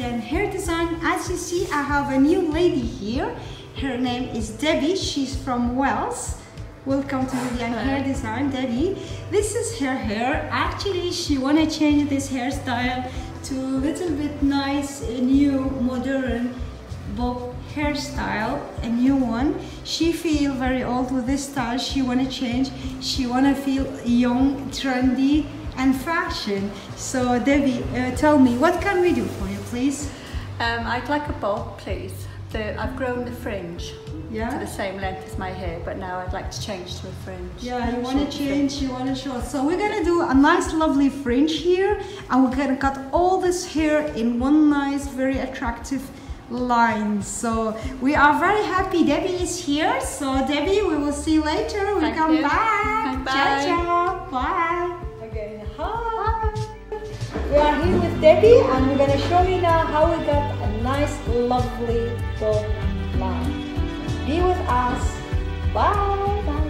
Vivyan Hair Design. As you see, I have a new lady here. Her name is Debbie. She's from Wales. Welcome to Vivyan Hair Design, Debbie. This is her hair. Actually, she wanna change this hairstyle to a little bit nice, new, modern bob hairstyle, a new one. She feel very old with this style. She wanna change. She wanna feel young, trendy, and fashion. So Debbie, tell me, what can we do for you, please? I'd like a bob, please. I've grown the fringe to the same length as my hair, but now I'd like to change to a fringe. Yeah, you want to change, you want to show. So we're going to do a nice lovely fringe here, and we're going to cut all this hair in one nice, very attractive line. So we are very happy Debbie is here. So Debbie, we will see you later. We'll come back. Bye. Ciao, ciao. Bye. Okay, hi. We are here with Debbie, and we're going to show you now how we got a nice, lovely bob line. Be with us. Bye. Bye.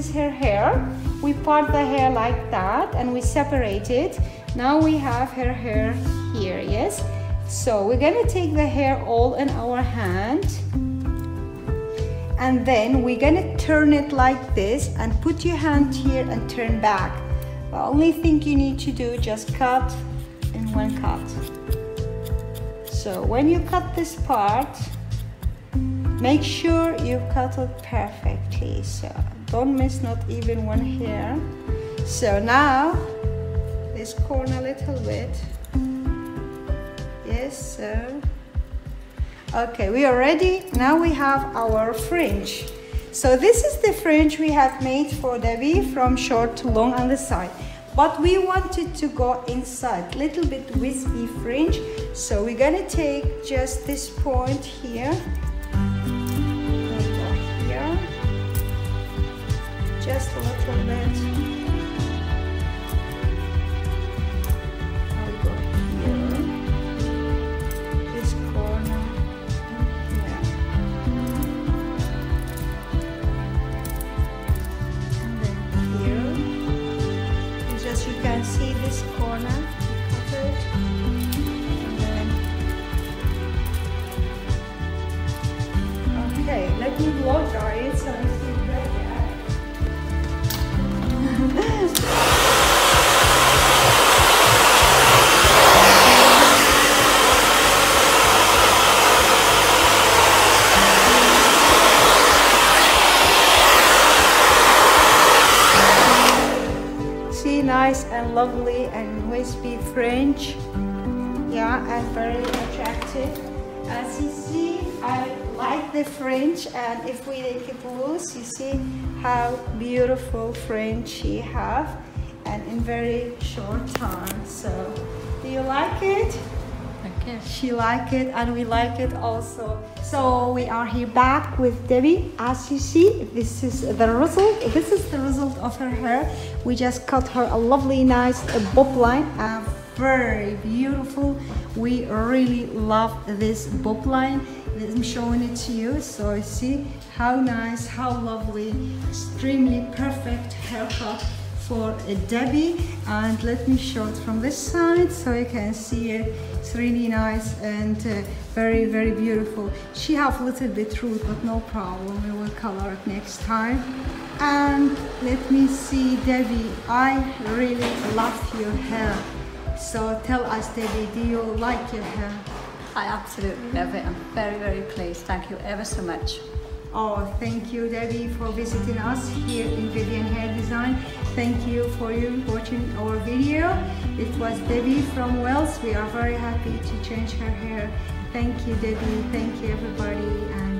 is her hair. We part the hair like that and we separate it. Now we have her hair here, yes? So we're gonna take the hair all in our hand, and then we're gonna turn it like this and put your hand here and turn back. The only thing you need to do, just cut in one cut. So when you cut this part, make sure you cut it perfectly. So don't miss not even one hair. So now this corner a little bit. Yes, so okay, we are ready. Now we have our fringe. So this is the fringe we have made for Debbie, from short to long on the side. But we wanted to go inside, little bit wispy fringe. So we're gonna take just this point here. Go here. Just a little bit. See this corner, cut it, and then, okay, let me blow dry it so I see nice and lovely and wispy fringe, yeah, and very attractive. As you see, I like the fringe, and if we make it loose, you see how beautiful fringe she have, and in very short time. So do you like it? Okay. She like it and we like it also. So we are here back with Debbie. As you see, this is the result. This is the result of her hair. We just cut her a lovely, nice bob line. Very beautiful. We really love this bob line. I'm showing it to you. So you see how nice, how lovely, extremely perfect haircut for Debbie. And let me show it from this side so you can see it. It's really nice and very, very beautiful. She have a little bit root, but no problem, we will color it next time. And let me see, Debbie, I really love your hair. So tell us, Debbie, do you like your hair? I absolutely love it. I'm very, very pleased. Thank you ever so much. Oh, thank you, Debbie, for visiting us here in Vivyan Hair Design. Thank you for watching our video. It was Debbie from Wales. We are very happy to change her hair. Thank you, Debbie. Thank you, everybody. And